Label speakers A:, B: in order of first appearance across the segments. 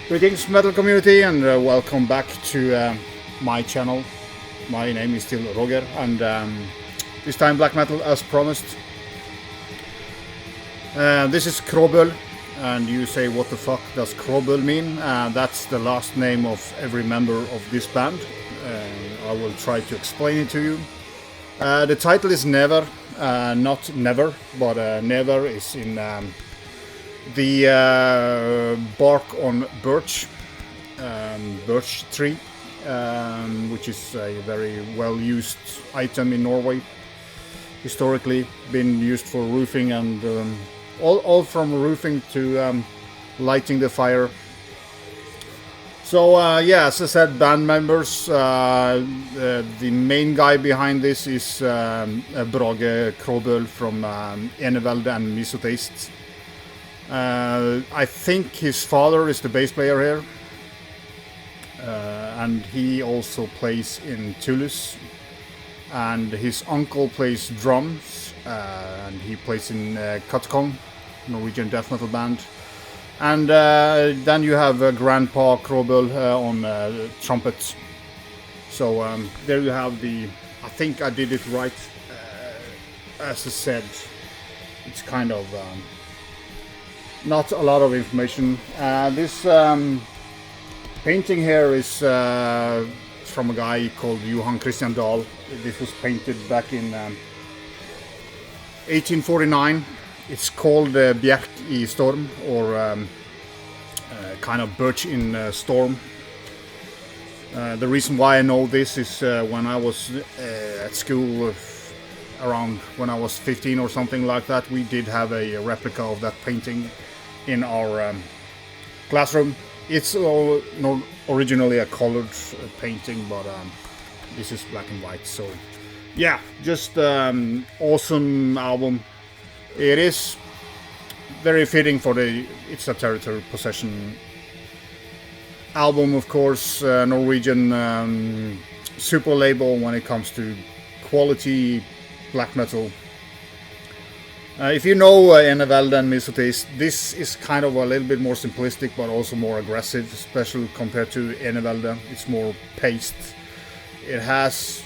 A: Greetings metal community, and welcome back to my channel. My name is still Roger, and this time black metal as promised. This is Kråbøl, and you say, what the fuck does Kråbøl mean? That's the last name of every member of this band. I will try to explain it to you. The title is Never, not Never, but Never is in the bark on birch tree, which is a very well used item in Norway. Historically been used for roofing and all from roofing to lighting the fire. So yeah, as I said, band members, the main guy behind this is Brage Kråbøl from Unveiled and Misotist. I think his father is the bass player here, and he also plays in Toulouse, and his uncle plays drums, and he plays in Chthonic, Norwegian death metal band, and then you have Grandpa Kråbøl on trumpet. So there you have I think I did it right. As I said, it's kind of not a lot of information. This painting here is from a guy called Johan Christian Dahl. This was painted back in 1849. It's called Bjerk I Storm, or kind of birch in storm. The reason why I know this is when I was at school, around when I was 15 or something like that, we did have a replica of that painting in our classroom. It's not originally a colored painting, but this is black and white. So yeah, just awesome album. It is very fitting for it's a Territory Possession album, of course. Norwegian super label when it comes to quality black metal. If you know Unveiled and Misotist, this is kind of a little bit more simplistic, but also more aggressive, especially compared to Unveiled. It's more paced. It has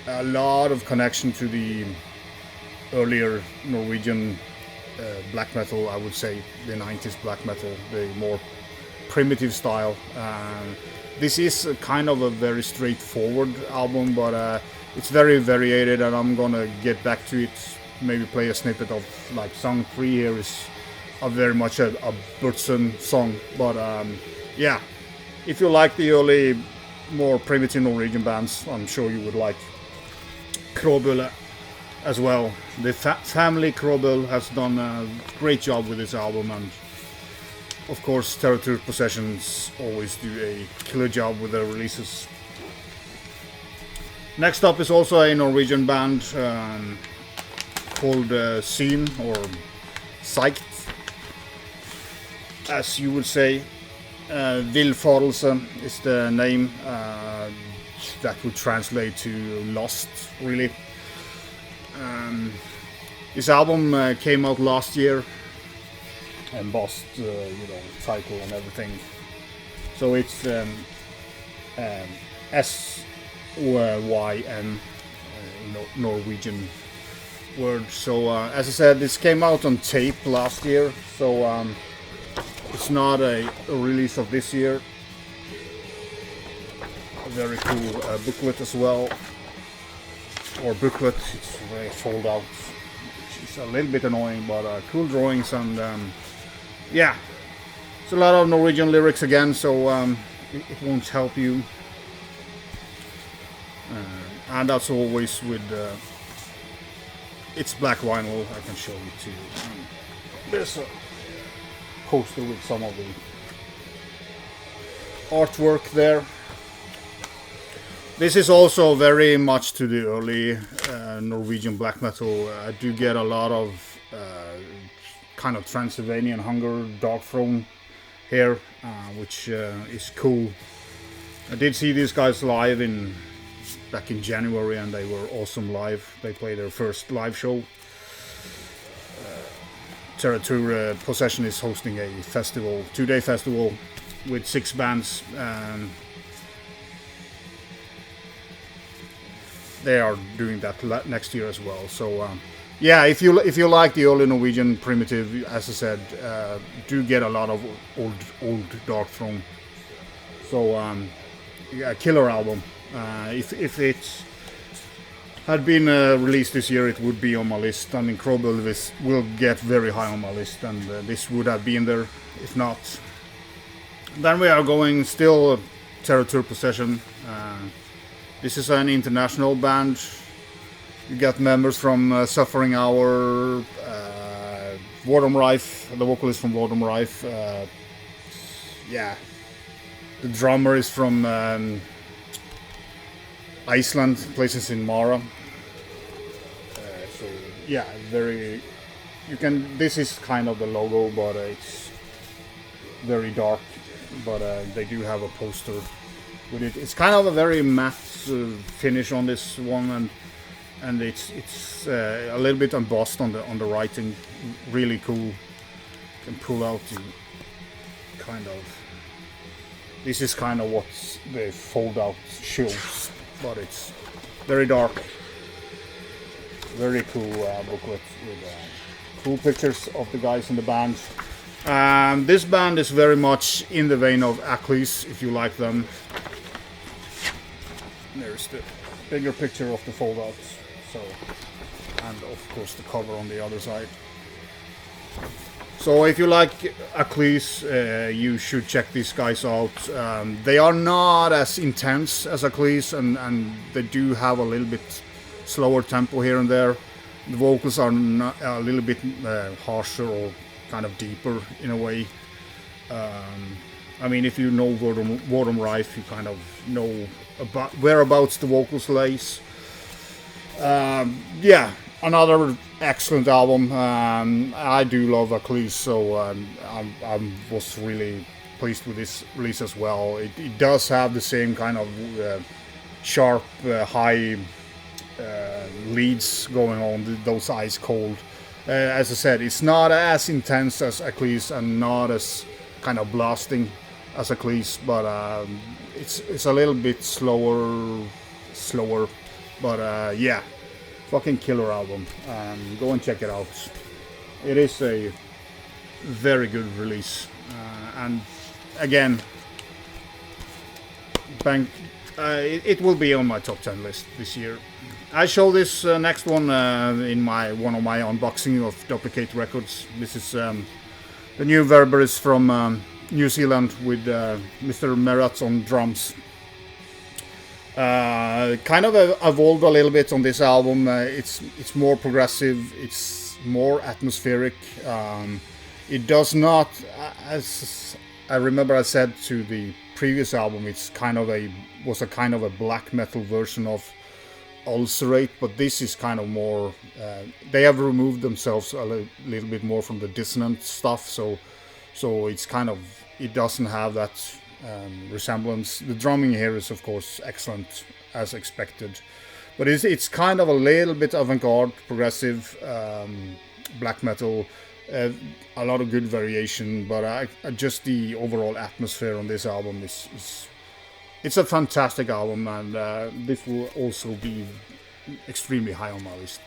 A: a lot of connection to the earlier Norwegian black metal, I would say, the 90s black metal, the more primitive style. This is kind of a very straightforward album, but it's very variated, and I'm gonna get back to it. Maybe play a snippet of, like, song 3 here is very much a Bertsen song, but yeah, if you like the early, more primitive Norwegian bands, I'm sure you would like Kråbøl as well. The family Kråbøl has done a great job with this album, and of course Territory Possessions always do a killer job with their releases. Next up is also a Norwegian band called Syn, or Psyched, as you would say. Villfarelse is the name. That would translate to Lost, really. This album came out last year, embossed, title and everything. So it's SYN, Norwegian word. So as I said, this came out on tape last year, so it's not a release of this year. A very cool booklet as well, or booklet. It's very fold out, which is a little bit annoying, but cool drawings, and yeah, it's a lot of Norwegian lyrics again, so it won't help you. And as always with it's black vinyl, I can show you too. There's a poster with some of the artwork there. This is also very much to the early Norwegian black metal. I do get a lot of kind of Transylvanian Hunger Dark Throne here, which is cool. I did see these guys live back in January, and they were awesome live. They played their first live show. Territory Possession is hosting a festival, 2-day festival with 6 bands. They are doing that next year as well. So yeah, if you like the early Norwegian primitive, as I said, do get a lot of old Dark Throne. So yeah, killer album. If it had been released this year, it would be on my list. I mean, Kråbøl will get very high on my list, and this would have been there if not. Then we are going still Territory Possession. This is an international band. You got members from Suffering Hour, Vordom Rife, the vocalist from Vordom Rife. Yeah, the drummer is from Iceland, places in Mara. So yeah, very. You can. This is kind of the logo, but it's very dark. But they do have a poster with it. It's kind of a very matte finish on this one, and it's a little bit embossed on the writing. Really cool. You can pull out the kind of. This is kind of what the fold out shows, but it's very dark. Very cool booklet with cool pictures of the guys in the band. This band is very much in the vein of Achilles, if you like them. There's the bigger picture of the fold-outs, so, and of course the cover on the other side. So if you like Achilles, you should check these guys out. They are not as intense as Achilles, and they do have a little bit slower tempo here and there. The vocals are not, a little bit harsher or kind of deeper in a way. I mean, if you know Vordom Rife, you kind of know about whereabouts the vocals lays. Yeah, another excellent album. I do love Achilles, so I was really pleased with this release as well. It does have the same kind of sharp, high leads going on, those ice cold. As I said, it's not as intense as Achilles and not as kind of blasting as Achilles, but it's a little bit slower, but yeah, fucking killer album. Go and check it out. It is a very good release, and again, it will be on my top 10 list this year. I show this next one in one of my unboxing of Duplicate Records. This is the new Verberis from New Zealand with Mr. Merat on drums. Kind of evolved a little bit on this album. It's more progressive. It's more atmospheric. It does not, as I remember I said to the previous album, it's kind of was a kind of a black metal version of Ulcerate, but this is kind of more. They have removed themselves a little bit more from the dissonant stuff, so it's kind of, it doesn't have that resemblance. The drumming here is of course excellent as expected, but it's kind of a little bit avant-garde, progressive, black metal. A lot of good variation, but just the overall atmosphere on this album is it's a fantastic album, and this will also be extremely high on my list.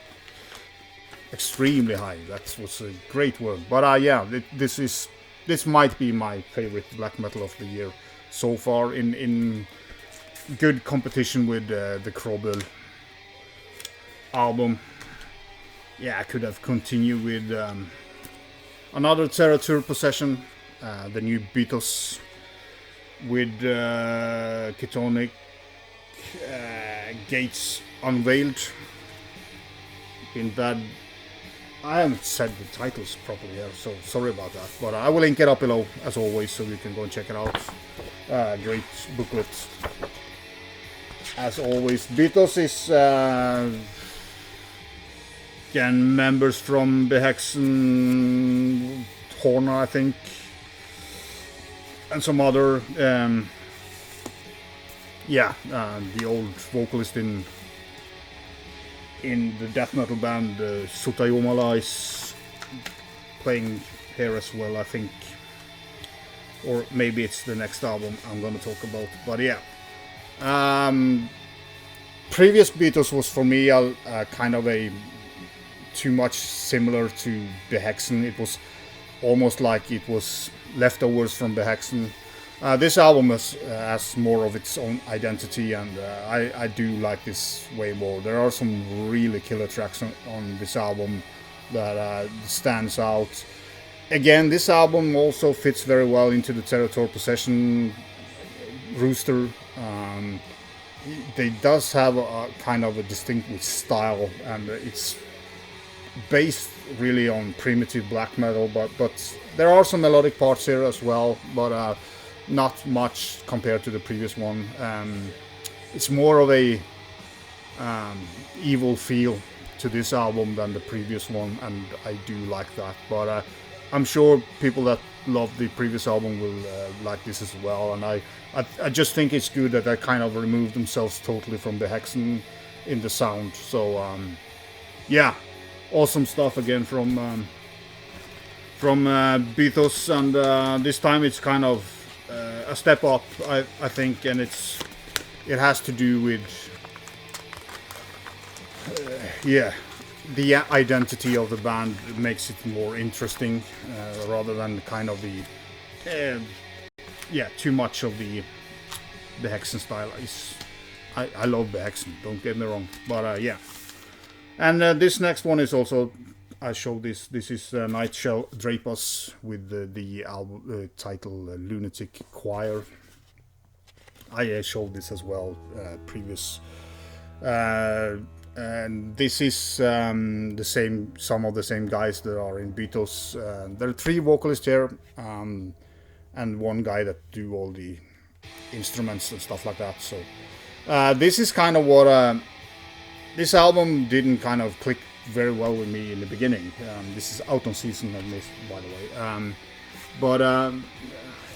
A: Extremely high. That was a great word. But yeah, this might be my favorite black metal of the year so far, in good competition with the Kråbøl album. Yeah, I could have continued with another Territory Possession, the new Bythos with Chthonic, Gates Unveiled. In bad, I haven't said the titles properly here, so sorry about that. But I will link it up below as always, so you can go and check it out. Great booklet as always. Bythos is again members from Behexen, Horna, I think, and some other, the old vocalist in the death metal band Sotajomala is playing here as well, I think. or maybe it's the next album I'm gonna talk about. But yeah, previous Bythos was for me a kind of a too much similar to Behexen. It was almost like it was leftovers from Behexen. This album has more of its own identity, and I do like this way more. There are some really killer tracks on this album that stands out. Again, this album also fits very well into the Territory Possession rooster. It does have a kind of a distinct style, and it's based really on primitive black metal, but there are some melodic parts here as well, but not much compared to the previous one. It's more of a evil feel to this album than the previous one, and I do like that. But I'm sure people that love the previous album will like this as well, and I just think it's good that they kind of removed themselves totally from the Hexen in the sound. So yeah, awesome stuff again from Bythos, and this time it's kind of a step up, I think, and it has to do with yeah, the identity of the band makes it more interesting, rather than kind of the yeah, too much of the Hexen style. I love the Hexen, don't get me wrong, but yeah. And this next one is also, I showed this. This is Nightshell Drapers with the album title Lunatic Choir. I showed this as well previous, and this is the same. Some of the same guys that are in Bythos. There are 3 vocalists here, and one guy that do all the instruments and stuff like that. So this is kind of what this album didn't kind of click very well with me in the beginning. This is out on season on this, by the way. But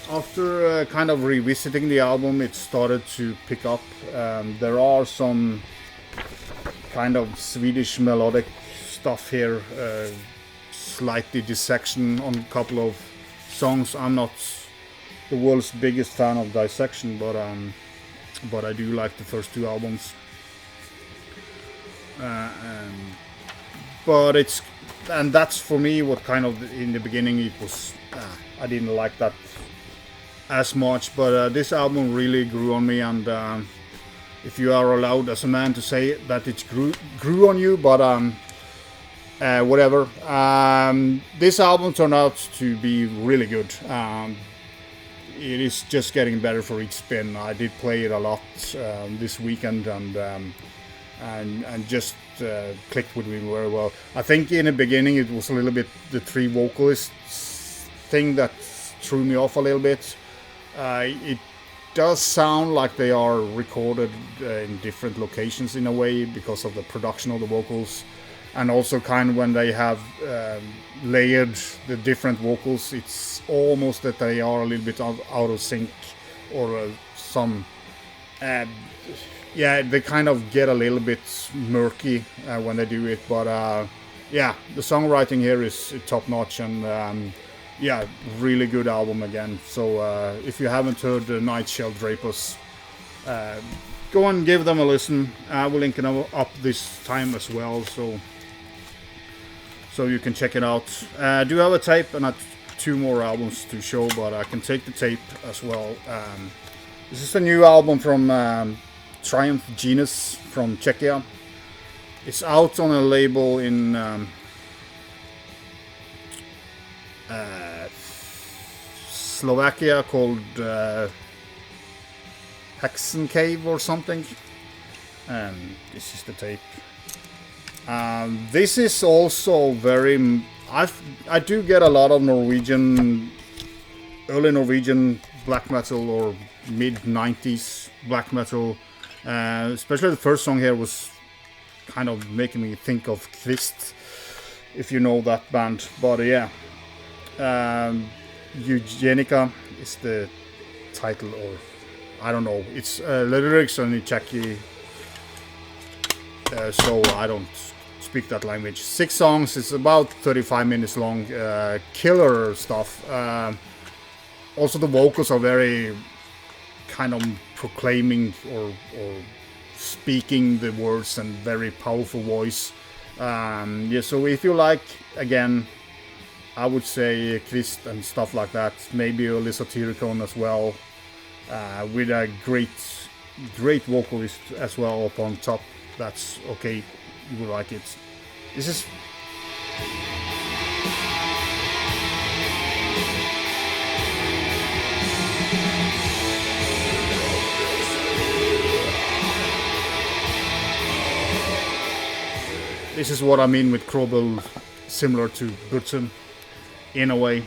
A: after kind of revisiting the album, it started to pick up. There are some kind of Swedish melodic stuff here, slightly dissection on a couple of songs. I'm not the world's biggest fan of dissection, but I do like the first 2 albums. But and that's for me what kind of in the beginning it was, I didn't like that as much, but this album really grew on me, and if you are allowed as a man to say that it grew on you, but whatever. This album turned out to be really good. It is just getting better for each spin. I did play it a lot this weekend, and just clicked with me very well. I think in the beginning it was a little bit the 3 vocalists thing that threw me off a little bit. It does sound like they are recorded in different locations in a way because of the production of the vocals, and also kind of when they have layered the different vocals, it's almost that they are a little bit out of sync, or some yeah, they kind of get a little bit murky when they do it, but yeah, the songwriting here is top notch, and yeah, really good album again. So if you haven't heard the Nightshell Drapers, go and give them a listen. I will link them up this time as well, so you can check it out. I do have a tape and 2 more albums to show, but I can take the tape as well. This is a new album from Triumph Genus from Czechia. It's out on a label in Slovakia called Hexen Cave or something. This is the tape. This is also very... I do get a lot of early Norwegian black metal or mid-90s black metal. Especially the first song here was kind of making me think of Kvist, if you know that band. But yeah, Eugenika is the title, or I don't know. It's the lyrics are in Czech, so I don't speak that language. 6 songs. It's about 35 minutes long. Killer stuff. Also the vocals are very kind of proclaiming or speaking the words, and very powerful voice. Yeah, so if you like, again, I would say Christ and stuff like that, maybe early Satyricon as well, with a great vocalist as well up on top. That's okay, you will like it. This is what I mean with Kråbøl, similar to Bythos in a way.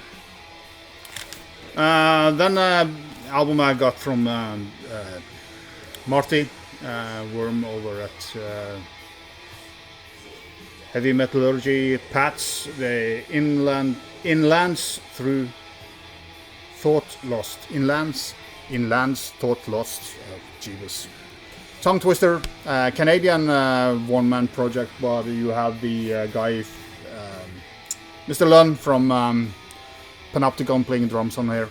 A: Then album I got from Marty Worm over at Heavy Metallurgy Pats, the Inlands Through Thought Lost. Inlands Thought Lost. Jesus. Tongue twister, Canadian one-man project, but you have the guy, Mr. Lunn from Panopticon playing drums on here.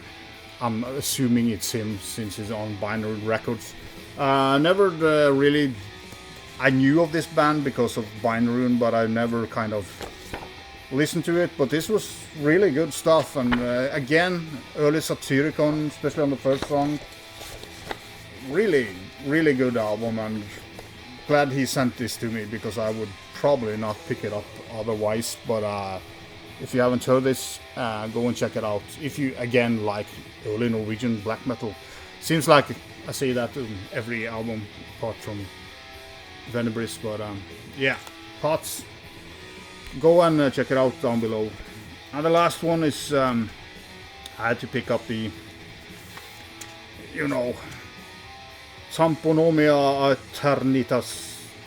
A: I'm assuming it's him since he's on Binary Records. Never really, I knew of this band because of Binary, but I never kind of listened to it. But this was really good stuff, and again, early Satyricon, especially on the first song. Really good album, and glad he sent this to me because I would probably not pick it up otherwise. But if you haven't heard this, go and check it out. If you again like early Norwegian black metal, seems like I say that in every album apart from Verberis, but yeah, Pots, go and check it out down below. And the last one is I had to pick up the, Taphonomia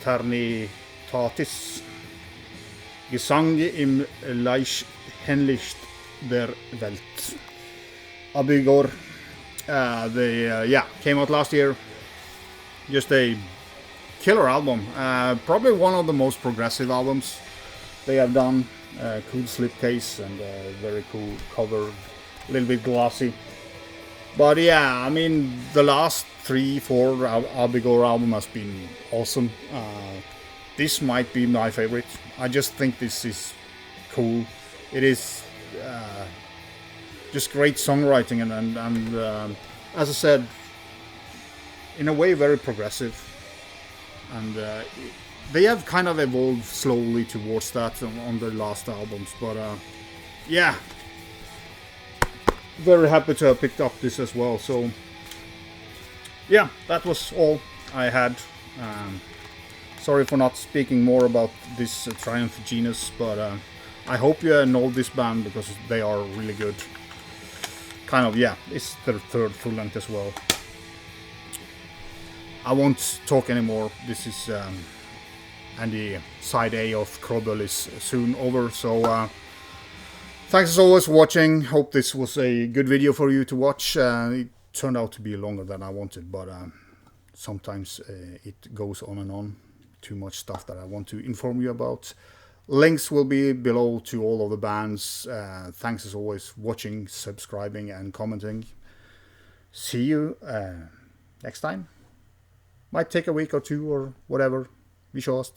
A: Aeternitatis, Gesänge im Leichenlicht der Welt. Abigor. They came out last year. Just a killer album. Probably one of the most progressive albums they have done. Cool slipcase and very cool cover, a little bit glossy. But yeah, I mean, the last 3-4 Abigor album has been awesome. This might be my favorite. I just think this is cool. It is just great songwriting and as I said, in a way very progressive. And they have kind of evolved slowly towards that on their last albums. But yeah, very happy to have picked up this as well. So yeah, that was all I had. Sorry for not speaking more about this Triumph Genus, but I hope you know this band because they are really good. Kind of, yeah, it's their third full length as well. I won't talk anymore. This is and the side A of Kråbøl is soon over. So thanks as always for watching. Hope this was a good video for you to watch. It turned out to be longer than I wanted, but sometimes it goes on and on. Too much stuff that I want to inform you about. Links will be below to all of the bands. Thanks as always for watching, subscribing and commenting. See you next time. Might take a week or two or whatever. Vi ses.